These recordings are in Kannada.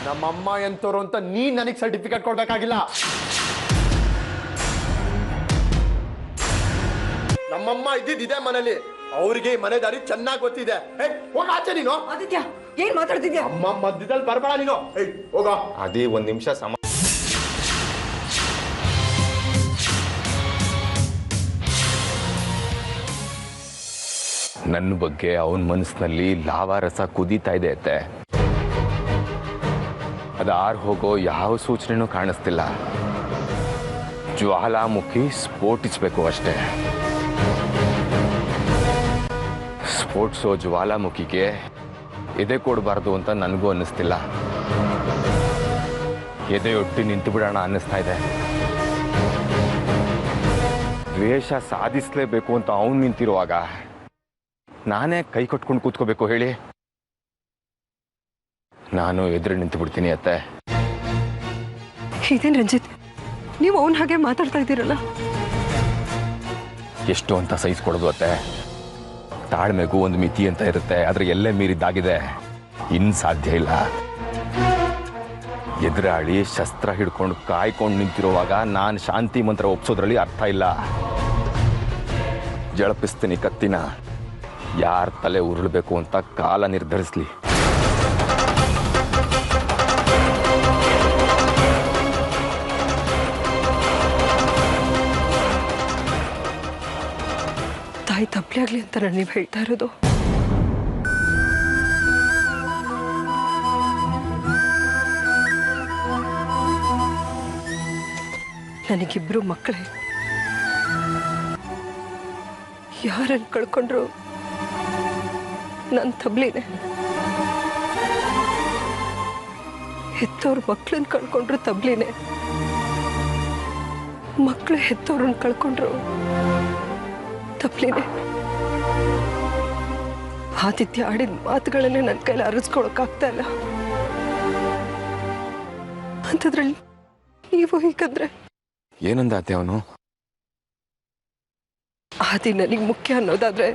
ನಮ್ಮಮ್ಮ ಎಂತವ್ರು ಅಂತ ನೀನ್ ನನಗೆ ಸರ್ಟಿಫಿಕೇಟ್ ಕೊಡ್ಬೇಕಾಗಿಲ್ಲ. ನಮ್ಮಮ್ಮ ಇದ್ದಿದ್ದಿದೆ ಮನೇಲಿ, ಅವ್ರಿಗೆ ಮನೆ ದಾರಿ ಚೆನ್ನಾಗಿ ಗೊತ್ತಿದೆ. ಹೋಗ ಆಚೆ ನೀನು. ಆದಿತ್ಯ, ಏನ್ ಮಾತಾಡ್ತಿದ್ಯಾ? ಅಮ್ಮ ಮಧ್ಯದಲ್ಲಿ ಬರ್ಬೇಡ ನೀನು. ಹೋಗ. ಅದೇ ಒಂದ್ ನಿಮಿಷ ನನ್ನ ಬಗ್ಗೆ ಅವನ ಮನಸ್ಸಿನಲ್ಲಿ ಲಾವಾರಸ ಕುದೀತಾ ಇದೆ ಅತ್ತೆ. ಅದು ಆರ್ ಹೋಗೋ ಯಾವ ಸೂಚನೆನೂ ಕಾಣಿಸ್ತಿಲ್ಲ. ಜ್ವಾಲಾಮುಖಿ ಸ್ಫೋಟಿಸ್ಬೇಕು ಅಷ್ಟೇ. ಸ್ಫೋಟಿಸೋ ಜ್ವಾಲಾಮುಖಿಗೆ ಎದೆ ಕೊಡಬಾರ್ದು ಅಂತ ನನಗೂ ಅನ್ನಿಸ್ತಿಲ್ಲ. ಎದೆಯೊಟ್ಟಿ ನಿಂತು ಬಿಡೋಣ ಅನ್ನಿಸ್ತಾ ಇದೆ. ದ್ವೇಷ ಸಾಧಿಸಲೇಬೇಕು ಅಂತ ಅವನು ನಿಂತಿರುವಾಗ ನಾನೇ ಕೈ ಕಟ್ಕೊಂಡು ಕೂತ್ಕೋಬೇಕು ಹೇಳಿ? ನಾನು ಎದುರು ನಿಂತು ಬಿಡ್ತೀನಿ ಅತ್ತೆ. ಇದೇನ್ ರಂಜಿತ್, ನೀವು ಅವನ ಹಾಗೆ ಮಾತಾಡ್ತಾ ಇದ್ದೀರಲ್ಲ? ಎಷ್ಟು ಅಂತ ಸಹಿಸ್ಕೊಡೋದು ಅತ್ತೆ? ತಾಳ್ಮೆಗೂ ಒಂದು ಮಿತಿ ಅಂತ ಇರುತ್ತೆ, ಆದ್ರೆ ಎಲ್ಲೇ ಮೀರಿದ್ದಾಗಿದೆ. ಇನ್ ಸಾಧ್ಯ ಇಲ್ಲ. ಎದುರಾಳಿ ಶಸ್ತ್ರ ಹಿಡ್ಕೊಂಡು ಕಾಯ್ಕೊಂಡು ನಿಂತಿರುವಾಗ ನಾನು ಶಾಂತಿ ಮಂತ್ರ ಒಪ್ಸೋದ್ರಲ್ಲಿ ಅರ್ಥ ಇಲ್ಲ. ಜಳಪಿಸ್ತೀನಿ ಕತ್ತಿನ. ಯಾರ ತಲೆ ಉರುಳಬೇಕು ಅಂತ ಕಾಲ ನಿರ್ಧರಿಸ್ಲಿ. ತಾಯಿ ತಪ್ಪಲೆ ಆಗ್ಲಿ ಅಂತ ನೀವು ಹೇಳ್ತಾ ಇರೋದು? ನನಗಿಬ್ರು ಮಕ್ಕಳೇ. ಯಾರನ್ನು ಕಳ್ಕೊಂಡ್ರು ನನ್ನ ತಬ್ಲಿನೇ. ಹೆತ್ತವ್ರ ಮಕ್ಕಳನ್ನ ಕಳ್ಕೊಂಡ್ರು ತಬ್ಲಿನೇ. ಮಕ್ಕಳು ಹೆತ್ತವ್ರನ್ನ ಕಳ್ಕೊಂಡ್ರು ತಬ್ಲಿನೇ. ಆದಿತ್ಯ ಆಡಿದ ಮಾತುಗಳನ್ನೇ ನನ್ನ ಕೈಲಿ ಅರಸ್ಕೊಳಕ್ಕಾಗ್ತಾ ಇಲ್ಲ. ಅಂಥದ್ರಲ್ಲಿ ನೀವು ಹೀಗಂದ್ರೆ? ಏನಂದ ಅತ್ತೆ ಅವನು? ಆದಿ ನನಗೆ ಮುಖ್ಯ ಅನ್ನೋದಾದ್ರೆ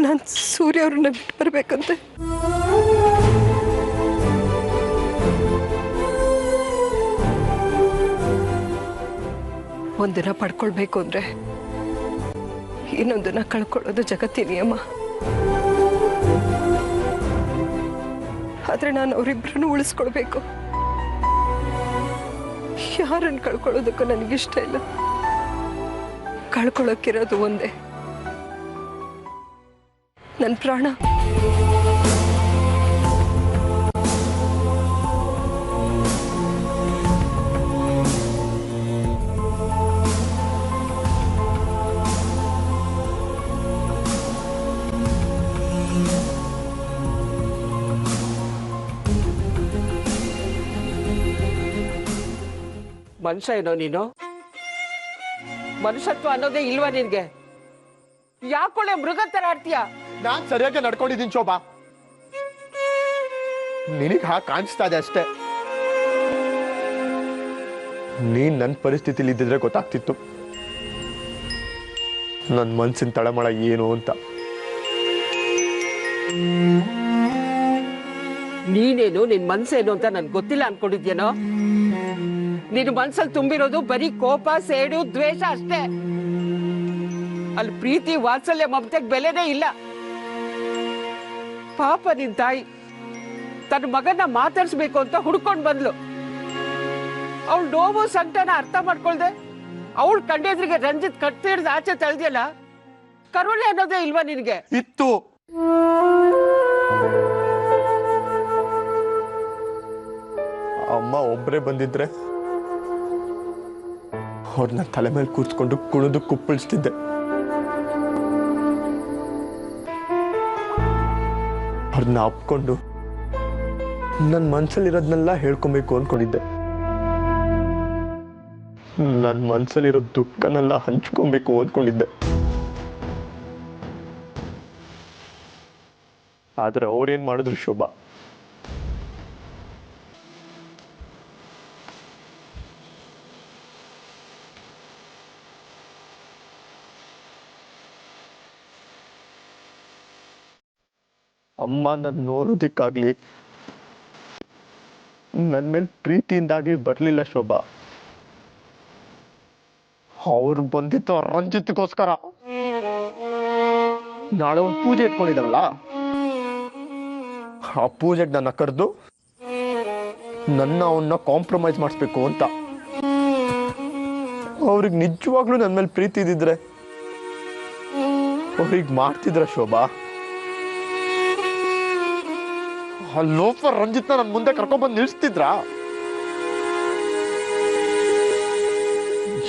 ನಾನು ಸೂರ್ಯ ಅವ್ರನ್ನ ಬಿಟ್ಟು ಬರ್ಬೇಕಂತೆ. ಒಂದಿನ ಪಡ್ಕೊಳ್ಬೇಕು ಅಂದ್ರೆ ಇನ್ನೊಂದಿನ ಕಳ್ಕೊಳ್ಳೋದು ಜಗತ್ತಿನ ನಿಯಮ. ಆದ್ರೆ ನಾನು ಅವರಿಬ್ಬರನ್ನು ಉಳಿಸ್ಕೊಳ್ಬೇಕು. ಯಾರನ್ನು ಕಳ್ಕೊಳ್ಳೋದಕ್ಕೂ ನನಗಿಷ್ಟ ಇಲ್ಲ. ಕಳ್ಕೊಳ್ಳೋಕ್ಕಿರೋದು ಒಂದೇ, ನನ್ನ ಪ್ರಾಣ. ಮನುಷ್ಯ ಏನೋ ನೀನು? ಮನುಷ್ಯತ್ವ ಅನ್ನೋದೇ ಇಲ್ವಾ ನಿನ್ಗೆ? ಯಾಕೊಳ್ಳೆ ಮೃಗ ತರ ಆಡ್ತೀಯ? ನಾನ್ ಸರಿಯಾಗಿ ನಡ್ಕೊಂಡಿದ್ದೀನಿ ಶೋಭಾ. ನಿನಗೆ ಹಾಗೆ ಕಾಣಿಸ್ತಾ ಇದೆ ಅಷ್ಟೇ. ನೀನ್ ನನ್ನ ಪರಿಸ್ಥಿತಿಲಿ ಇದ್ದಿದ್ರೆ ಗೊತ್ತಾಗ್ತಿತ್ತು ನನ್ನ ಮನ್ಸಿನ ತಳಮಳ ಏನು ಅಂತ. ನೀನೇನು ನಿನ್ ಮನ್ಸೇನು ಅಂತ ನನ್ಗೆ ಗೊತ್ತಿಲ್ಲ ಅನ್ಕೊಂಡಿದ್ಯೇನೋ? ನಿನ್ ಮನ್ಸಲ್ಲಿ ತುಂಬಿರೋದು ಬರೀ ಕೋಪ, ಸೇಡು, ದ್ವೇಷ ಅಷ್ಟೇ. ಅಲ್ಲಿ ಪ್ರೀತಿ, ವಾತ್ಸಲ್ಯ, ಮಮತೆಗೆ ಬೆಲೆನೇ ಇಲ್ಲ. ಪಾಪ ನಿನ್ ತಾಯಿ ತನ್ನ ಮಗನ ಮಾತಾಡ್ಸ್ಬೇಕು ಅಂತ ಹುಡ್ಕೊಂಡ್ ಬಂದ್ಲು. ಅವಳು ನೋವು ಸಂಕಟನ ಅರ್ಥ ಮಾಡ್ಕೊಳ್ದೆ ಅವಳು ಕಂಡೆದ್ರಿಗೆ ರಂಜಿತ್ ಕಟ್ಟಿಡ್ದು ಆಚೆ ತಳ್ದಿಯಲ್ಲ. ಕರುಣೆ ಅನ್ನೋದೇ ಇಲ್ವಾ ನಿನ್ಗೆ? ಇತ್ತು. ಅಮ್ಮ ಒಬ್ಬರೇ ಬಂದಿದ್ರೆ ಅವ್ರನ್ನ ತಲೆ ಮೇಲೆ ಕೂತ್ಕೊಂಡು ಕುಣಿದು ಕುಪ್ಪಳಿಸ್ತಿದ್ದೆ. ಅವ್ರನ್ನ ಅಪ್ಕೊಂಡು ನನ್ನ ಮನ್ಸಲ್ಲಿರೋದನ್ನೆಲ್ಲ ಹೇಳ್ಕೊಬೇಕು ಅನ್ಕೊಂಡಿದ್ದೆ. ನನ್ನ ಮನ್ಸಲ್ಲಿರೋ ದುಃಖನೆಲ್ಲ ಹಂಚ್ಕೊಬೇಕು ಅಂದ್ಕೊಂಡಿದ್ದೆ. ಆದ್ರೆ ಅವ್ರೇನ್ ಮಾಡಿದ್ರು ಶೋಭಾ? ಅಮ್ಮ ನನ್ನ ನೋಡೋದಕ್ಕಾಗ್ಲಿ ನನ್ನ ಮೇಲೆ ಪ್ರೀತಿಯಿಂದಾಗಿ ಬರಲಿಲ್ಲ ಶೋಭಾ. ಅವ್ರು ಬಂದಿತ್ತು ರಂಜಿತ್ಗೋಸ್ಕರ. ನಾಳೆ ಒಂದು ಪೂಜೆ ಇಟ್ಕೊಂಡಿದ್ದಾರಲ್ಲ, ಆ ಪೂಜೆಗೆ ನನ್ನ ಕರೆದು ಅವನ್ನ ಕಾಂಪ್ರಮೈಸ್ ಮಾಡಿಸ್ಬೇಕು ಅಂತ. ಅವ್ರಿಗೆ ನಿಜವಾಗ್ಲೂ ನನ್ನ ಮೇಲೆ ಪ್ರೀತಿ ಇದ್ದಿದ್ರೆ ಅವ್ರಿಗೆ ಮಾಡ್ತಿದ್ರ ಶೋಭಾ. ಆ ಲೋಫರ್ ರಂಜಿತ್ನ ನನ್ನ ಮುಂದೆ ಕರ್ಕೊಂಡ್ಬಂದು ನಿಲ್ಸ್ತಿದ್ರ.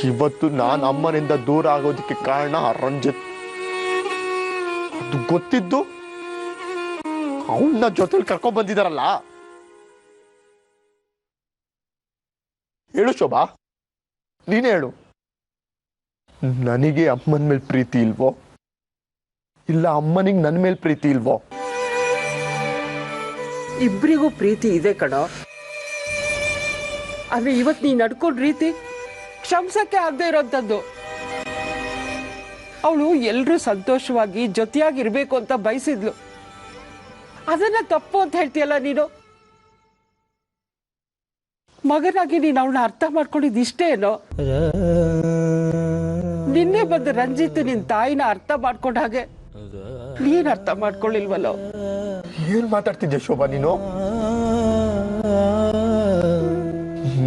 ಇವತ್ತು ನಾನು ಅಮ್ಮನಿಂದ ದೂರ ಆಗೋದಕ್ಕೆ ಕಾರಣ ಆ ರಂಜಿತ್. ಅದು ಗೊತ್ತಿದ್ದು ಅವನ್ನ ಜೊತೆಲಿ ಕರ್ಕೊಂಡ್ ಬಂದಿದಾರಲ್ಲ. ಹೇಳು ಶೋಭಾ, ನೀನೇ ಹೇಳು, ನನಗೆ ಅಮ್ಮನ ಮೇಲೆ ಪ್ರೀತಿ ಇಲ್ವೋ ಇಲ್ಲ ಅಮ್ಮನಿಗೆ ನನ್ನ ಮೇಲೆ ಪ್ರೀತಿ ಇಲ್ವೋ? ಇಬ್ಬರಿಗೂ ಪ್ರೀತಿ ಇದೆ ಕಣೋ. ಆದ್ರೆ ಇವತ್ತು ನೀ ನಡ್ಕೊಂಡ್ ರೀತಿ ಕ್ಷಮಿಸಕ್ಕೆ ಆಗದೆ ಇರೋಂಥದ್ದು. ಅವಳು ಎಲ್ರೂ ಸಂತೋಷವಾಗಿ ಜೊತೆಯಾಗಿರ್ಬೇಕು ಅಂತ ಬಯಸಿದ್ಲು. ಅದನ್ನ ತಪ್ಪು ಅಂತ ಹೇಳ್ತೀಯಲ್ಲ ನೀನು. ಮಗನಾಗಿ ನೀನು ಅವಳನ್ನ ಅರ್ಥ ಮಾಡ್ಕೊಂಡಿದ್ದು ಇಷ್ಟೇ ಏನೋ? ನಿನ್ನೆ ಬಂದು ರಂಜಿತ್ ನಿನ್ ತಾಯಿನ ಅರ್ಥ ಮಾಡ್ಕೊಂಡ ಹಾಗೆ ನೀನ್ ಅರ್ಥ ಮಾಡ್ಕೊಳ್ಳಿಲ್ವಲ್ಲೋ? ಏನ್ ಮಾತಾಡ್ತಿದ್ದೆ ಶೋಭಾ ನೀನು?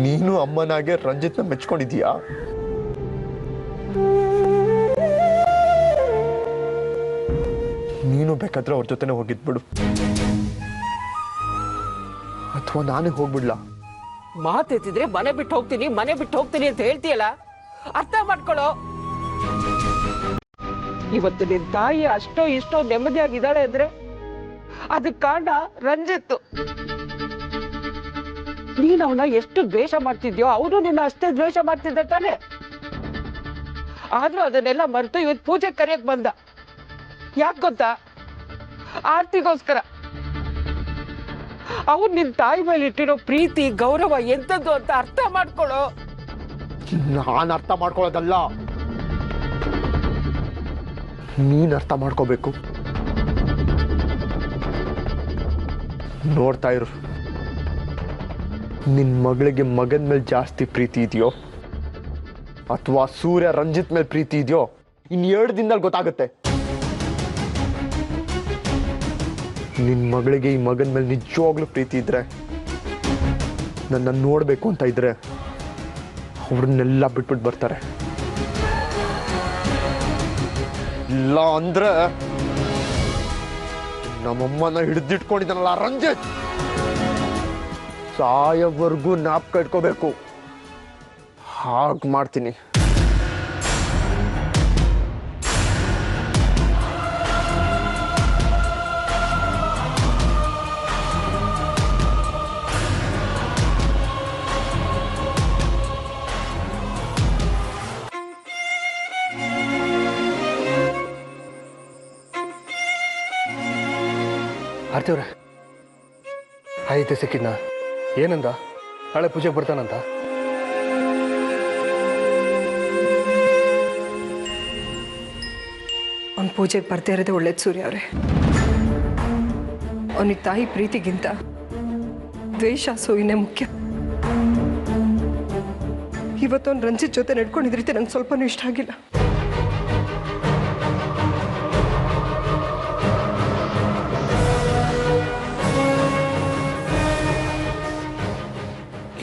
ನೀನು ಅಮ್ಮನಾಗೆ ರಂಜಿತ್ನ ಮೆಚ್ಕೊಂಡಿದೀಯಾ? ನೀನು ಬೇಕಾದ್ರೆ ಅವ್ರ ಜೊತೆನೆ ಹೋಗಿದ್ಬಿಡು, ಅಥವಾ ನಾನೇ ಹೋಗ್ಬಿಡ್ಲಾ? ಮಾತೆತ್ತಿದ್ರೆ ಮನೆ ಬಿಟ್ಟು ಹೋಗ್ತೀನಿ ಅಂತ ಹೇಳ್ತೀಯಲ್ಲ, ಅರ್ಥ ಮಾಡ್ಕೊಳ್ಳೋ. ಇವತ್ತು ನಿನ್ ತಾಯಿ ಅಷ್ಟೋ ಇಷ್ಟೋ ನೆಮ್ಮದಿಯಾಗಿದ್ದಾಳೆ ಅಂದ್ರೆ ಅದಕ್ಕೆ ಕಾರಣ ರಂಜಿತ್. ನೀನ್ ಅವನ ಎಷ್ಟು ದ್ವೇಷ ಮಾಡ್ತಿದ್ಯೋ ಅವನು ನಿನ್ನ ಅಷ್ಟೇ ದ್ವೇಷ ಮಾಡ್ತಿದ್ದ ತಾನೆ. ಆದ್ರೂ ಅದನ್ನೆಲ್ಲ ಮರೆತು ಇವತ್ತು ಪೂಜೆ ಕರೆಯಕ್ ಬಂದ. ಯಾಕೆ ಗೊತ್ತಾ? ಆರ್ತಿಗೋಸ್ಕರ. ಅವ್ರು ನಿನ್ ತಾಯಿ ಮೇಲೆ ಇಟ್ಟಿರೋ ಪ್ರೀತಿ ಗೌರವ ಎಂತದ್ದು ಅಂತ ಅರ್ಥ ಮಾಡ್ಕೊಳ್ಳೋ. ನಾನು ಅರ್ಥ ಮಾಡ್ಕೊಳ್ಳೋದಲ್ಲ, ನೀನ್ ಅರ್ಥ ಮಾಡ್ಕೋಬೇಕು. ನೋಡ್ತಾ ಇರು, ನಿನ್ ಮಗಳಿಗೆ ಮಗನ ಮೇಲೆ ಜಾಸ್ತಿ ಪ್ರೀತಿ ಇದೆಯೋ ಅಥವಾ ಸೂರ್ಯ ರಂಜಿತ್ ಮೇಲೆ ಪ್ರೀತಿ ಇದೆಯೋ ಇನ್ನು 2 ದಿನದಲ್ಲಿ ಗೊತ್ತಾಗುತ್ತೆ. ನಿನ್ ಮಗಳಿಗೆ ಈ ಮಗನ ಮೇಲೆ ನಿಜವಾಗ್ಲೂ ಪ್ರೀತಿ ಇದ್ರೆ, ನನ್ನ ನೋಡ್ಬೇಕು ಅಂತ ಇದ್ರೆ ಅವ್ರನ್ನೆಲ್ಲ ಬಿಟ್ಬಿಟ್ಟು ಬರ್ತಾರೆ. ಇಲ್ಲ ಅಂದ್ರೆ ನಮ್ಮಮ್ಮನ ಹಿಡಿದಿಟ್ಕೊಂಡಿದ್ದಾನಲ್ಲ ರಂಜಿತ್, ಸಾಯವರೆಗೂ ಜ್ಞಾಪಕ ಇಟ್ಕೋಬೇಕು. ಹಾಗೆ ಮಾಡ್ತೀನಿ. ಆರ್ತಿವ್ರೆ, ಆಯ್ತು ಸಿಕ್ಕಿದ್ನ? ಏನಂದ? ನಾಳೆ ಪೂಜೆಗೆ ಬರ್ತಾನಂತ? ಅವ್ನ ಪೂಜೆಗೆ ಬರ್ತಾ ಇರೋದೇ ಒಳ್ಳೇದು ಸೂರ್ಯ ಅವರೇ. ಅವನಿಗೆ ತಾಯಿ ಪ್ರೀತಿಗಿಂತ ದ್ವೇಷ ಅಸೂಯೆನೇ ಮುಖ್ಯ. ಇವತ್ತು ಅವ್ನು ರಂಜಿತ್ ಜೊತೆ ನಡ್ಕೊಂಡಿದ್ದ ರೀತಿ ನಂಗೆ ಸ್ವಲ್ಪನೂ ಇಷ್ಟ ಆಗಿಲ್ಲ.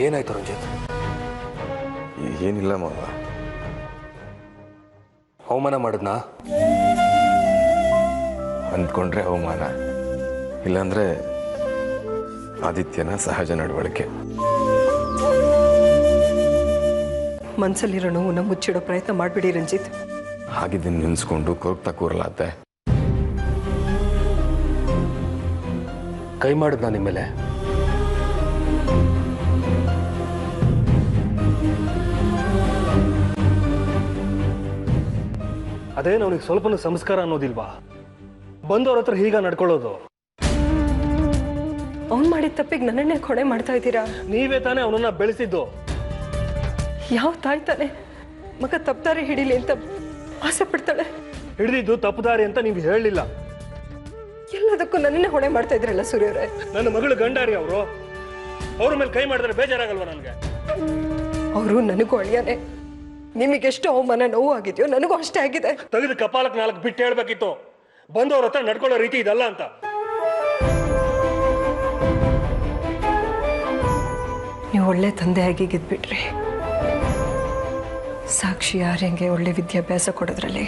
ಏನಾಯ್ತು ರಂಜಿತ್? ಏನಿಲ್ಲ ಮಾವ. ಅವಮಾನ ಮಾಡಿದ್ನಾ? ಅಂದ್ಕೊಂಡ್ರೆ ಅವಮಾನ, ಇಲ್ಲಾಂದ್ರೆ ಆದಿತ್ಯನ ಸಹಜ ನಡವಳಿಕೆ. ಮನಸ್ಸಲ್ಲಿರೋ ನೋವನ್ನ ಮುಚ್ಚಿಡೋ ಪ್ರಯತ್ನ ಮಾಡಬೇಡಿ ರಂಜಿತ್. ಹಾಗಿದ್ದನ್ನು ನಿನ್ಸ್ಕೊಂಡು ಕೊರಗ್ತಾ ಕೂರಲಾತೆ. ಕೈ ಮಾಡಿದ್ನಾ ನಿಮ್ಮ ಮೇಲೆ? ಅದೇನು ಅವನಿಗೆ ಸ್ವಲ್ಪನೂ ಸಂಸ್ಕಾರ ಅನ್ನೋದಿಲ್ವಾ? ಬಂದವ್ರ ಹತ್ರ ಹೀಗ ನಡ್ಕೊಳ್ಳೋದು? ಅವ್ನು ಮಾಡಿದ ತಪ್ಪಿಗೆ ನನ್ನನ್ನೇ ಕೊಡೆ ಮಾಡ್ತಾ ಇದ್ದೀರಾ? ನೀವೇ ತಾನೇ ಅವನನ್ನ ಬೆಳೆಸಿದ್ದು. ಯಾವ ತಾಯಿ ತಾನೆ ಮಗ ತಪ್ಪದಾರಿ ಹಿಡೀಲಿ ಅಂತ ಆಸೆ ಪಡ್ತಾಳೆ? ಹಿಡಿದಿದ್ದು ತಪ್ಪುದಾರಿ ಅಂತ ನೀವು ಹೇಳಲಿಲ್ಲ. ಎಲ್ಲ ಎಲ್ಲದಕ್ಕೂ ನನ್ನನ್ನೇ ಹೊಣೆ ಮಾಡ್ತಾ ಇದ್ರಲ್ಲ ಸೂರ್ಯ ಅವರೇ. ನನ್ನ ಮಗಳು ಗಂಡಾರಿ ಅವರು, ಅವ್ರ ಮೇಲೆ ಕೈ ಮಾಡಿದ್ರೆ ಬೇಜಾರಾಗಲ್ವಾ ನನಗೆ? ಅವರು ನನಗೂ ಅಳಿಯಾನೆ. ನಿಮಗೆಷ್ಟು ಅವಮಾನ ನೋವು ಆಗಿದೆಯೋ ನನಗೂ ಅಷ್ಟೇ ಆಗಿದೆ. ತೆಗೆದು ಕಪಾಲಕ್ಕೆ 4 ಬಿಟ್ಟು ಹೇಳ್ಬೇಕಿತ್ತು, ಬಂದವ್ರ ಹತ್ರ ನಡ್ಕೊಳ್ಳೋ ರೀತಿ ಇದಲ್ಲ ಅಂತ. ನೀವು ಒಳ್ಳೆ ತಂದೆಯಾಗಿ ಗೆದ್ಬಿಟ್ರಿ. ಸಾಕ್ಷಿ ಆರ್ಯಂಗೆ ಒಳ್ಳೆ ವಿದ್ಯಾಭ್ಯಾಸ ಕೊಡೋದ್ರಲ್ಲಿ,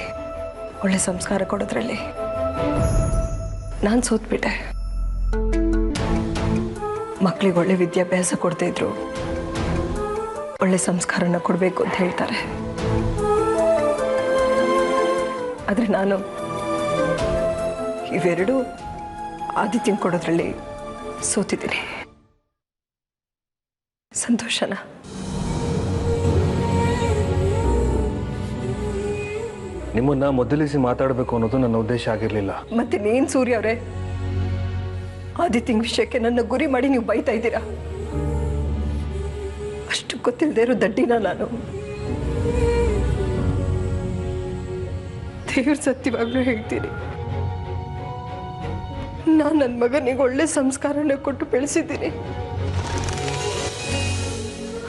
ಒಳ್ಳೆ ಸಂಸ್ಕಾರ ಕೊಡೋದ್ರಲ್ಲಿ ನಾನು ಸೋತ್ಬಿಟ್ಟೆ. ಮಕ್ಕಳಿಗೆ ಒಳ್ಳೆ ವಿದ್ಯಾಭ್ಯಾಸ ಕೊಡ್ತಾ ಇದ್ರು, ಒಳ್ಳೆ ಸಂಸ್ಕಾರನ ಕೊಡಬೇಕು ಅಂತ ಹೇಳ್ತಾರೆ. ಆದರೆ ನಾನು ಇವೆರಡು ಆದಿತ್ಯಂಗೆ ಕೊಡೋದ್ರಲ್ಲಿ ಸೋತಿದ್ದೀನಿ. ಸಂತೋಷನ? ನಿಮ್ಮನ್ನ ಮೊದಲಿಸಿ ಮಾತಾಡಬೇಕು ಅನ್ನೋದು ನನ್ನ ಉದ್ದೇಶ ಆಗಿರಲಿಲ್ಲ. ಮತ್ತೆ ನೀನ್ ಸೂರ್ಯ ಅವರೇ, ಆದಿತ್ಯಂಗ್ ವಿಷಯಕ್ಕೆ ನನ್ನ ಗುರಿ ಮಾಡಿ ನೀವು ಬೈತಾ ಇದ್ದೀರಾ. ಅಷ್ಟು ಗೊತ್ತಿಲ್ಲದೆ ಇರೋ ದಡ್ಡಿನ ನಾನು. ದೇವ್ರ ಸತ್ಯವಾಗ್ಲೂ ಹೇಳ್ತೀನಿ, ನಾನು ನನ್ನ ಮಗನಿಗೆ ಒಳ್ಳೆ ಸಂಸ್ಕಾರನ ಕೊಟ್ಟು ಬೆಳೆಸಿದ್ದೀನಿ.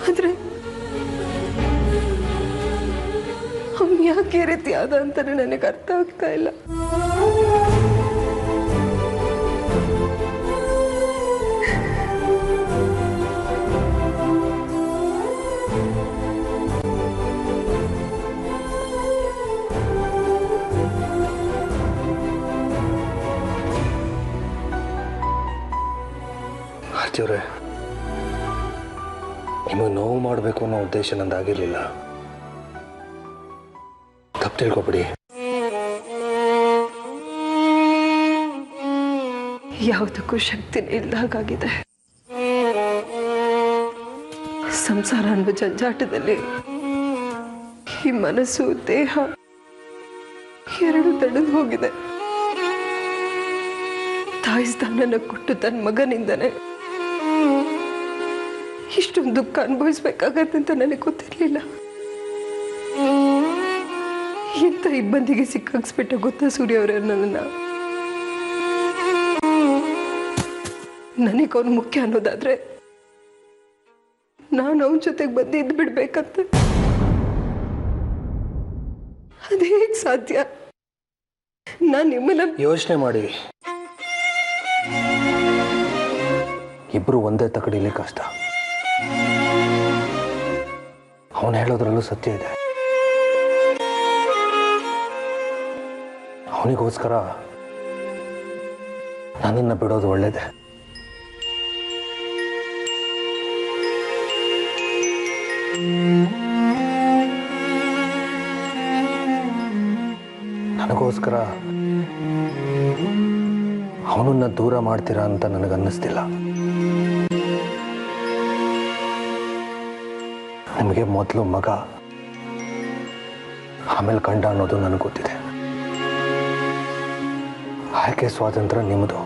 ಆದ್ರೆ ಅವನು ಯಾಕೆ ರೀತಿ ಆದ ಅಂತಾನೆ ನನಗೆ ಅರ್ಥ ಆಗ್ತಾ ಇಲ್ಲ. ಆರ್ತಿಯವ್ರೆ, ನಿಮಗೆ ನೋವು ಮಾಡಬೇಕು ಅನ್ನೋ ಉದ್ದೇಶ ನಂದಾಗಿರ್ಲಿಲ್ಲ, ತಪ್ಪು ತಿಳ್ಕೊಬಿಡಿ. ಯಾವುದಕ್ಕೂ ಶಕ್ತಿನೇ ಇಲ್ದಾಗಿದೆ. ಸಂಸಾರ ಅನ್ನೋ ಜಂಜಾಟದಲ್ಲಿ ಈ ಮನಸ್ಸು ದೇಹ ಎರಡು ತಡೆದು ಹೋಗಿದೆ. ತಾಯಿ ಸ್ಥಾನನ ಕೊಟ್ಟು ತನ್ನ ಮಗನಿಂದನೇ ಇಷ್ಟೊಂದು ದುಃಖ ಅನುಭವಿಸ್ಬೇಕಾಗತ್ತೆ ಅಂತ ನನಗೆ ಗೊತ್ತಿರಲಿಲ್ಲ. ಎಂತ ಇಬ್ಬಂದಿಗೆ ಸಿಕ್ಕಾಕ್ಸ್ಬಿಟ್ಟ ಗೊತ್ತಾ ಸೂರ್ಯ ಅವರೇ ನನ್ನ. ನನಗೆ ಅವನು ಮುಖ್ಯ ಅನ್ನೋದಾದ್ರೆ ನಾನು ಅವನ ಜೊತೆಗೆ ಬಂದು ಇದ್ದು ಬಿಡ್ಬೇಕಂತ. ಅದೇಗ್ ಸಾಧ್ಯ? ನಾನು ನಿಮ್ಮನ್ನ ಯೋಚನೆ ಮಾಡಿ, ಇಬ್ರು ಒಂದೇ ತಕಡಿಲಿ ಕಷ್ಟ. ಅವನು ಹೇಳೋದ್ರಲ್ಲೂ ಸತ್ಯ ಇದೆ. ಅವನಿಗೋಸ್ಕರ ನನ್ನನ್ನು ಬಿಡೋದು ಒಳ್ಳೇದೆ. ನನಗೋಸ್ಕರ ಅವನನ್ನ ದೂರ ಮಾಡ್ತೀರಾ ಅಂತ ನನಗನ್ನಿಸ್ತಿಲ್ಲ. ನಿಮಗೆ ಮೊದಲು ಮಗ, ಆಮೇಲೆ ಗಂಡ ಅನ್ನೋದು ನನಗೆ ಗೊತ್ತಿದೆ. ಆಯ್ಕೆ ಸ್ವಾತಂತ್ರ್ಯ ನಿಮ್ಮದು.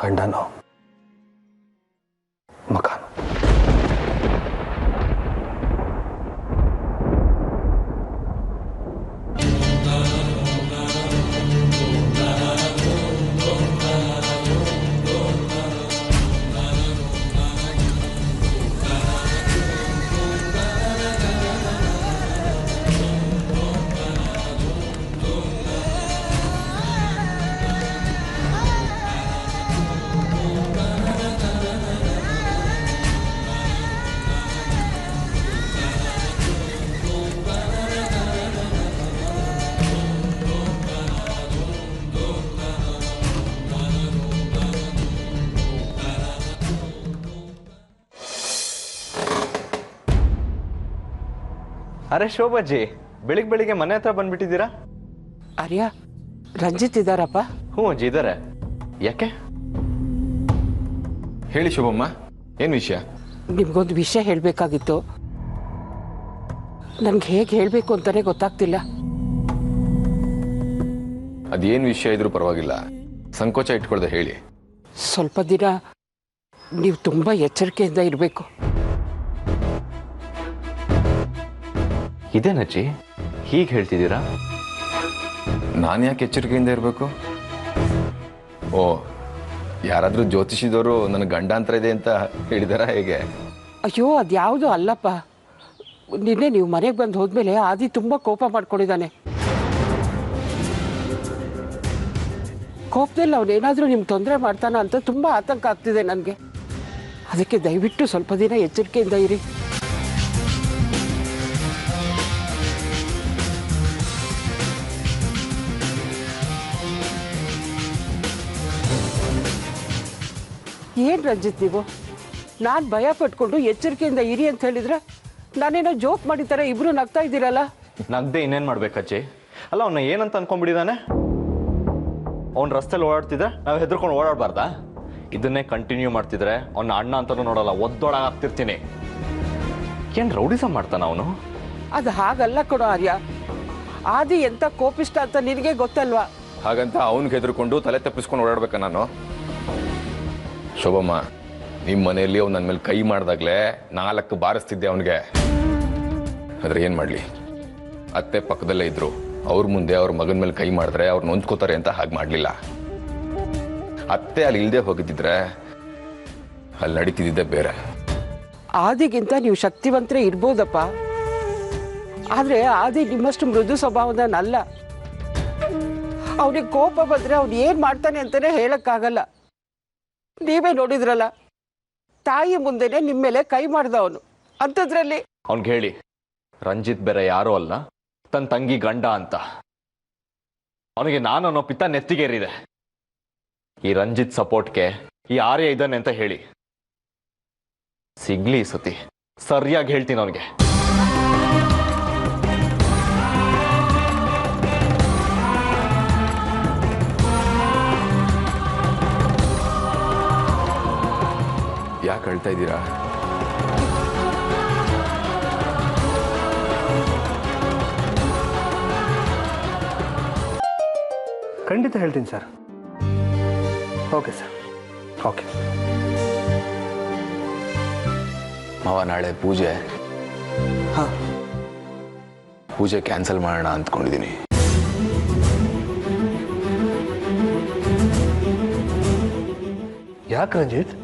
ಗಂಡನೋ ಮಗನೋ. ಅರೆ ಶೋಭಾಜಿ, ಬೆಳಿಗ್ಗೆ ಮನೆ ಹತ್ರ ಬಂದ್ಬಿಟ್ಟಿದ್ದೀರಾ? ಆರ್ಯ, ರಂಜಿತ್ ಇದ್ದಾರಪ್ಪ? ಹ್ಞೂ ಅಜ್ಜಿ ಇದ್ದಾರೆ. ಯಾಕೆ? ಹೇಳಿ ಶುಭಮ್ಮ, ಏನು ವಿಷಯ? ನಿಮ್ಗೊಂದು ವಿಷಯ ಹೇಳಬೇಕಾಗಿತ್ತು. ನನ್ಗೆ ಹೇಗೆ ಹೇಳಬೇಕು ಅಂತಾನೆ ಗೊತ್ತಾಗ್ತಿಲ್ಲ. ಅದೇನು ವಿಷಯ ಇದ್ರೂ ಪರವಾಗಿಲ್ಲ, ಸಂಕೋಚ ಇಟ್ಕೊಳ್ದೆ ಹೇಳಿ. ಸ್ವಲ್ಪ ದಿನ ನೀವು ತುಂಬ ಎಚ್ಚರಿಕೆಯಿಂದ ಇರಬೇಕು. ಇದೇನಜ್ಜಿ ಹೀಗೆ ಹೇಳ್ತಿದ್ದೀರಾ? ನಾನು ಯಾಕೆ ಎಚ್ಚರಿಕೆಯಿಂದ ಇರಬೇಕು? ಓ, ಯಾರಾದರೂ ಜ್ಯೋತಿಷಿದವರು ನನ್ನ ಗಂಡಾಂತರ ಇದೆ ಅಂತ ಹೇಳಿದಾರಾ ಹೇಗೆ? ಅಯ್ಯೋ ಅದ್ಯಾವುದೂ ಅಲ್ಲಪ್ಪ. ನಿನ್ನೆ ನೀವು ಮನೆಗೆ ಬಂದು ಹೋದ್ಮೇಲೆ ಆದಿ ತುಂಬ ಕೋಪ ಮಾಡ್ಕೊಂಡಿದ್ದಾನೆ. ಕೋಪದಲ್ಲಿ ಅವನೇನಾದರೂ ನಿಮ್ಗೆ ತೊಂದರೆ ಮಾಡ್ತಾನ ಅಂತ ತುಂಬ ಆತಂಕ ಆಗ್ತಿದೆ ನನಗೆ. ಅದಕ್ಕೆ ದಯವಿಟ್ಟು ಸ್ವಲ್ಪ ದಿನ ಎಚ್ಚರಿಕೆಯಿಂದ ಇರಿ. ಏನು ರಂಜಿತ್, ನೀವು ನಾನು ಭಯ ಪಟ್ಕೊಂಡು ಎಚ್ಚರಿಕೆಯಿಂದ ಇರಿ ಅಂತ ಹೇಳಿದ್ರೆ ನಾನೇನೋ ಜೋಕ್ ಮಾಡಿತಾರೆ ಇಬ್ರು ನಗ್ತಾ ಇದ್ದೀರಲ್ಲ. ನಗ್ದೆ ಇನ್ನೇನು ಮಾಡ್ಬೇಕಜ್ಜಿ? ಅಲ್ಲ ಅವನ್ನ ಏನಂತ ಅನ್ಕೊಂಡ್ಬಿಟ್ಟಿದ್ದಾನೆ? ಅವ್ನ ರಸ್ತೆಲಿ ಓಡಾಡ್ತಿದ್ರೆ ನಾವು ಹೆದರ್ಕೊಂಡು ಓಡಾಡಬಾರ್ದಾ? ಇದನ್ನೇ ಕಂಟಿನ್ಯೂ ಮಾಡ್ತಿದ್ರೆ ಅವ್ನ ಅಣ್ಣ ಅಂತಲೂ ನೋಡಲ್ಲ, ಒದ್ದೊಳಗಾಗ್ತಿರ್ತೀನಿ. ಏನು ರೌಡಿಸಮ್ ಮಾಡ್ತಾನ ಅವನು? ಅದು ಹಾಗಲ್ಲ ಕೊಡೋ ಆರ್ಯ. ಆದಿ ಎಂತ ಕೋಪಿಷ್ಟ ಅಂತ ನಿನಗೆ ಗೊತ್ತಲ್ವಾ? ಹಾಗಂತ ಅವನಿಗೆ ಹೆದರ್ಕೊಂಡು ತಲೆ ತಪ್ಪಿಸ್ಕೊಂಡು ಓಡಾಡ್ಬೇಕಾ ನಾನು? ಶೋಭಮ್ಮ, ನಿಮ್ಮ ಮನೆಯಲ್ಲಿ ಅವ್ನು ನನ್ನ ಮೇಲೆ ಕೈ ಮಾಡಿದಾಗಲೇ 4 ಬಾರಿಸ್ತಿದ್ದೆ ಅವನಿಗೆ. ಆದರೆ ಏನು ಮಾಡಲಿ, ಅತ್ತೆ ಪಕ್ಕದಲ್ಲೇ ಇದ್ರು. ಅವ್ರ ಮುಂದೆ ಅವ್ರ ಮಗನ ಮೇಲೆ ಕೈ ಮಾಡಿದ್ರೆ ಅವ್ರು ನೊಂದ್ಕೋತಾರೆ ಅಂತ ಹಾಗೆ ಮಾಡಲಿಲ್ಲ. ಅತ್ತೆ ಅಲ್ಲಿ ಇಲ್ಲದೆ ಹೋಗಿದ್ದಿದ್ರೆ ಅಲ್ಲಿ ನಡೀತಿದ್ದೆ ಬೇರೆ. ಆದಿಗಿಂತ ನೀವು ಶಕ್ತಿವಂತರೇ ಇರ್ಬೋದಪ್ಪ, ಆದರೆ ಆದಿ ನಿಮ್ಮಷ್ಟು ಮೃದು ಸ್ವಭಾವದನಲ್ಲ. ಅವನಿಗೆ ಕೋಪ ಬಂದರೆ ಅವ್ನು ಏನು ಮಾಡ್ತಾನೆ ಅಂತಲೇ ಹೇಳಕ್ಕಾಗಲ್ಲ. ನೀವೇ ನೋಡಿದ್ರಲ್ಲ, ತಾಯಿ ಮುಂದೆನೆ ನಿಮ್ಮ ಮೇಲೆ ಕೈ ಮಾಡ್ದ ಅವನು. ಅಂಥದ್ರಲ್ಲಿ ಅವ್ನಿಗೆ ಹೇಳಿ, ರಂಜಿತ್ ಬೇರೆ ಯಾರೂ ಅಲ್ಲ, ತನ್ನ ತಂಗಿ ಗಂಡ ಅಂತ. ಅವನಿಗೆ ನಾನು ಅನ್ನೋ ಪಿತ್ತ ನೆತ್ತಿಗೇರಿದೆ. ಈ ರಂಜಿತ್ ಸಪೋರ್ಟ್ಗೆ ಈ ಆರ್ಯ ಇದ್ದಾನೆ ಅಂತ ಹೇಳಿ. ಸಿಗ್ಲಿ ಈ ಸತಿ ಸರಿಯಾಗಿ ಹೇಳ್ತೀನಿ ಅವನಿಗೆ. ಯಾಕೆ ಅಳ್ತಾ ಇದ್ದೀರಾ? ಖಂಡಿತ ಹೇಳ್ತೀನಿ ಸರ್. Okay sir, okay. ಮಾವ, ನಾಳೆ ಪೂಜೆ. ಹಾಂ, ಪೂಜೆ ಕ್ಯಾನ್ಸಲ್ ಮಾಡೋಣ ಅಂದ್ಕೊಂಡಿದ್ದೀನಿ. ಯಾಕೆ ರಂಜಿತ್?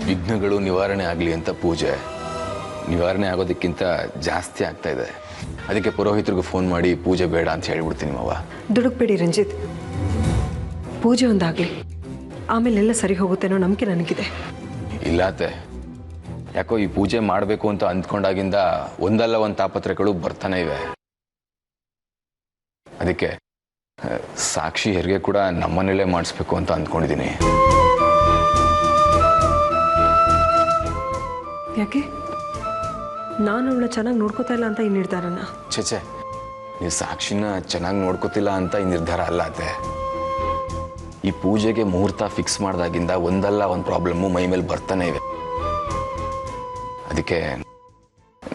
ವಿಘ್ನಗಳು ನಿವಾರಣೆ ಆಗಲಿ ಅಂತ ಪೂಜೆ. ನಿವಾರಣೆ ಆಗೋದಕ್ಕಿಂತ ಜಾಸ್ತಿ ಆಗ್ತಾ ಇದೆ. ಅದಕ್ಕೆ ಪುರೋಹಿತರಿಗೂ ಫೋನ್ ಮಾಡಿ ಪೂಜೆ ಬೇಡ ಅಂತ ಹೇಳ್ಬಿಡ್ತೀನಿ ಮಾವ. ದುಡುಕ್ಬೇಡಿ ರಂಜಿತ್, ಪೂಜೆ ಒಂದಾಗಲಿ, ಆಮೇಲೆಲ್ಲ ಸರಿ ಹೋಗುತ್ತೇನೋ ನಂಬಿಕೆ ನನಗಿದೆ. ಇಲ್ಲಾತೆ, ಯಾಕೋ ಈ ಪೂಜೆ ಮಾಡಬೇಕು ಅಂತ ಅಂದ್ಕೊಂಡಾಗಿಂದ ಒಂದಲ್ಲ ಒಂದು ತಾಪತ್ರೆಗಳು ಬರ್ತಾನೆ ಇವೆ. ಅದಕ್ಕೆ ಸಾಕ್ಷಿ ಹೆರಿಗೆ ಕೂಡ ನಮ್ಮನೇಲೇ ಮಾಡಿಸ್ಬೇಕು ಅಂತ ಅಂದ್ಕೊಂಡಿದ್ದೀನಿ. ಯಾಕೆ? ನಾನು ಅವಳನ್ನ ಚೆನ್ನಾಗಿ ನೋಡ್ಕೋತಾ ಇಲ್ಲ ಅಂತ ಈ ನಿರ್ಧಾರನ? ಛೇ, ನೀವು ಸಾಕ್ಷಿನ ಚೆನ್ನಾಗಿ ನೋಡ್ಕೋತಿಲ್ಲ ಅಂತ ಈ ನಿರ್ಧಾರ ಅಲ್ಲ ಅತ್ತೆ. ಈ ಪೂಜೆಗೆ ಮುಹೂರ್ತ ಫಿಕ್ಸ್ ಮಾಡಿದಾಗಿಂದ ಒಂದಲ್ಲ ಒಂದು ಪ್ರಾಬ್ಲಮ್ಮು ಮೈ ಮೇಲೆ ಬರ್ತಾನೆ ಇವೆ. ಅದಕ್ಕೆ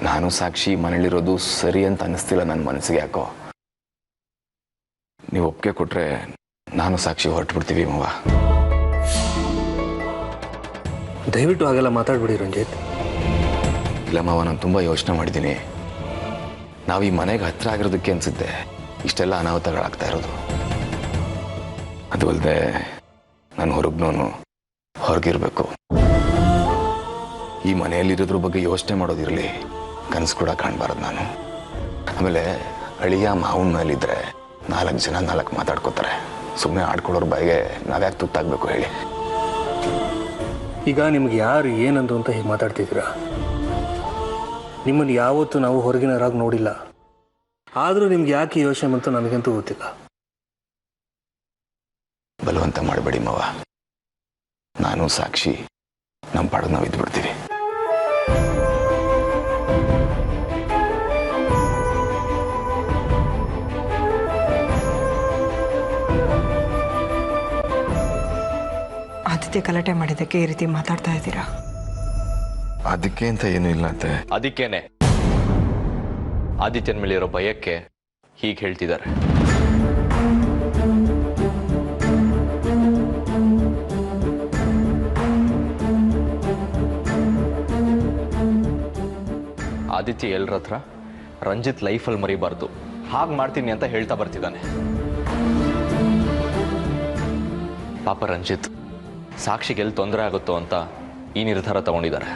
ನಾನು ಸಾಕ್ಷಿ ಮನೇಲಿರೋದು ಸರಿ ಅಂತ ಅನ್ನಿಸ್ತಿಲ್ಲ ನನ್ನ ಮನಸ್ಸಿಗೆ. ಯಾಕೋ ನೀವು ಒಪ್ಪಿಗೆ ಕೊಟ್ರೆ ನಾನು ಸಾಕ್ಷಿ ಹೊರಟ್ಬಿಡ್ತೀವಿ ಮಾವ. ದಯವಿಟ್ಟು ಹಾಗೆಲ್ಲ ಮಾತಾಡ್ಬಿಡಿ ರಂಜಿತ್. ಇಲ್ಲ ಮಾವ, ನಾನು ತುಂಬ ಯೋಚನೆ ಮಾಡಿದ್ದೀನಿ. ನಾವು ಈ ಮನೆಗೆ ಹತ್ರ ಆಗಿರೋದಕ್ಕೆ ಅನಿಸುತ್ತೆ ಇಷ್ಟೆಲ್ಲ ಅನಾಹುತಗಳಾಗ್ತಾ ಇರೋದು. ಅದು ಅಲ್ಲದೆ ನಾನು ಹೊರಗ್ನೋನು ಹೊರಗಿರ್ಬೇಕು. ಈ ಮನೆಯಲ್ಲಿರೋದ್ರ ಬಗ್ಗೆ ಯೋಚನೆ ಮಾಡೋದಿರಲಿ, ಕನಸು ಕೂಡ ಕಾಣಬಾರ್ದು ನಾನು. ಆಮೇಲೆ ಅಳಿಯ ಮಾವನ ಮೇಲಿದ್ರೆ 4 ಜನ 4 ಮಾತಾಡ್ಕೋತಾರೆ. ಸುಮ್ಮನೆ ಆಡ್ಕೊಳ್ಳೋರ ಬಾಯಿಗೆ ನಾವ್ಯಾಕೆ ತುತ್ತಾಗಬೇಕು ಹೇಳಿ? ಈಗ ನಿಮ್ಗೆ ಯಾರು ಏನಂದು ಅಂತ ಹೀಗೆ ಮಾತಾಡ್ತಿದ್ದೀರಾ? ನಿಮ್ಮನ್ನು ಯಾವತ್ತೂ ನಾವು ಹೊರಗಿನವರಾಗಿ ನೋಡಿಲ್ಲ. ಆದರೂ ನಿಮ್ಗೆ ಯಾಕೆ ಯೋಚನೆ ಅಂತ ನನಗಂತೂ ಗೊತ್ತಿಲ್ಲ. ಬಲವಂತ ಮಾಡಬೇಡಿ ಮಾವ. ನಾನು ಸಾಕ್ಷಿ ನಮ್ಮ ಪಾಡಿಗೆ ನಾವು ಇದ್ಬಿಡ್ತೀವಿ. ಆದಿತ್ಯ ಗಲಾಟೆ ಮಾಡಿದ್ದಕ್ಕೆ ಈ ರೀತಿ ಮಾತಾಡ್ತಾ ಇದ್ದೀರಾ? ಅದಕ್ಕೆ ಅಂತ ಏನೂ ಇಲ್ಲ ಅಂತೆ. ಅದಕ್ಕೇನೆ ಆದಿತ್ಯನ ಮೇಲೆ ಇರೋ ಭಯಕ್ಕೆ ಹೀಗೆ ಹೇಳ್ತಿದ್ದಾರೆ. ಆದಿತ್ಯ ಎಲ್ರ ಹತ್ರ ರಂಜಿತ್ ಲೈಫಲ್ಲಿ ಮರಿಬಾರ್ದು, ಹಾಗೆ ಮಾಡ್ತೀನಿ ಅಂತ ಹೇಳ್ತಾ ಬರ್ತಿದ್ದಾನೆ. ಪಾಪ ರಂಜಿತ್ ಸಾಕ್ಷಿಗೆ ಎಲ್ಲಿ ತೊಂದರೆ ಆಗುತ್ತೋ ಅಂತ ಈ ನಿರ್ಧಾರ ತಗೊಂಡಿದ್ದಾರೆ.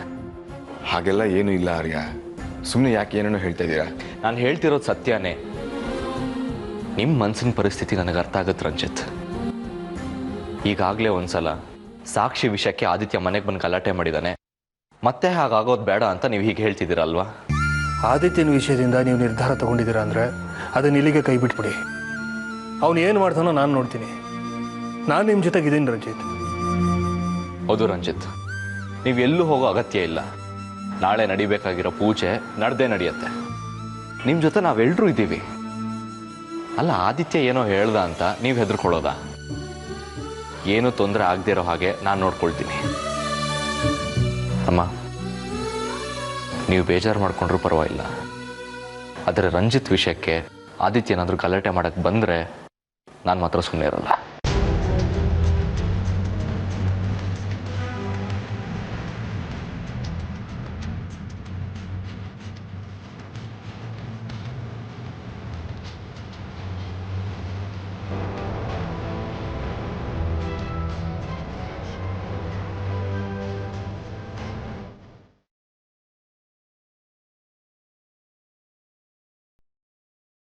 ಹಾಗೆಲ್ಲ ಏನೂ ಇಲ್ಲ ಆರ್ಯ, ಸುಮ್ಮನೆ ಯಾಕೆ ಏನೇನೋ ಹೇಳ್ತಾ ಇದ್ದೀರಾ? ನಾನು ಹೇಳ್ತಿರೋದು ಸತ್ಯನೇ. ನಿಮ್ಮ ಮನಸ್ಸಿನ ಪರಿಸ್ಥಿತಿ ನನಗೆ ಅರ್ಥ ಆಗುತ್ತೆ ರಂಜಿತ್. ಈಗಾಗಲೇ ಒಂದ್ಸಲ ಸಾಕ್ಷಿ ವಿಷಯಕ್ಕೆ ಆದಿತ್ಯ ಮನೆಗೆ ಬಂದು ಗಲಾಟೆ ಮಾಡಿದ್ದಾನೆ. ಮತ್ತೆ ಹಾಗಾಗೋದು ಬೇಡ ಅಂತ ನೀವು ಹೀಗೆ ಹೇಳ್ತಿದ್ದೀರಲ್ವಾ? ಆದಿತ್ಯನ ವಿಷಯದಿಂದ ನೀವು ನಿರ್ಧಾರ ತಗೊಂಡಿದ್ದೀರಾ ಅಂದರೆ ಅದನ್ನ ಇಲ್ಲಿಗೆ ಕೈ ಬಿಟ್ಬಿಡಿ. ಅವನು ಏನು ಮಾಡ್ತಾನೋ ನಾನು ನೋಡ್ತೀನಿ. ನಾನು ನಿಮ್ಮ ಜೊತೆಗಿದ್ದೀನಿ ರಂಜಿತ್. ಹೌದು ರಂಜಿತ್, ನೀವು ಎಲ್ಲೂ ಹೋಗೋ ಅಗತ್ಯ ಇಲ್ಲ. ನಾಳೆ ನಡಿಬೇಕಾಗಿರೋ ಪೂಜೆ ನಡೆದೇ ನಡೆಯುತ್ತೆ. ನಿಮ್ಮ ಜೊತೆ ನಾವೆಲ್ಲರೂ ಇದ್ದೀವಿ. ಅಲ್ಲ, ಆದಿತ್ಯ ಏನೋ ಹೇಳ್ದ ಅಂತ ನೀವು ಹೆದರ್ಕೊಳ್ಳೋದಾ? ಏನೂ ತೊಂದರೆ ಆಗದೆ ಇರೋ ಹಾಗೆ ನಾನು ನೋಡ್ಕೊಳ್ತೀನಿ. ಅಮ್ಮ, ನೀವು ಬೇಜಾರು ಮಾಡ್ಕೊಂಡ್ರೂ ಪರವಾಗಿಲ್ಲ. ಆದರೆ ರಂಜಿತ್ ವಿಷಯಕ್ಕೆ ಆದಿತ್ಯ ಏನಾದರೂ ಗಲಾಟೆ ಮಾಡೋಕ್ಕೆ ಬಂದರೆ ನಾನು ಮಾತ್ರ ಸುಮ್ಮನೆ ಇರಲ್ಲ.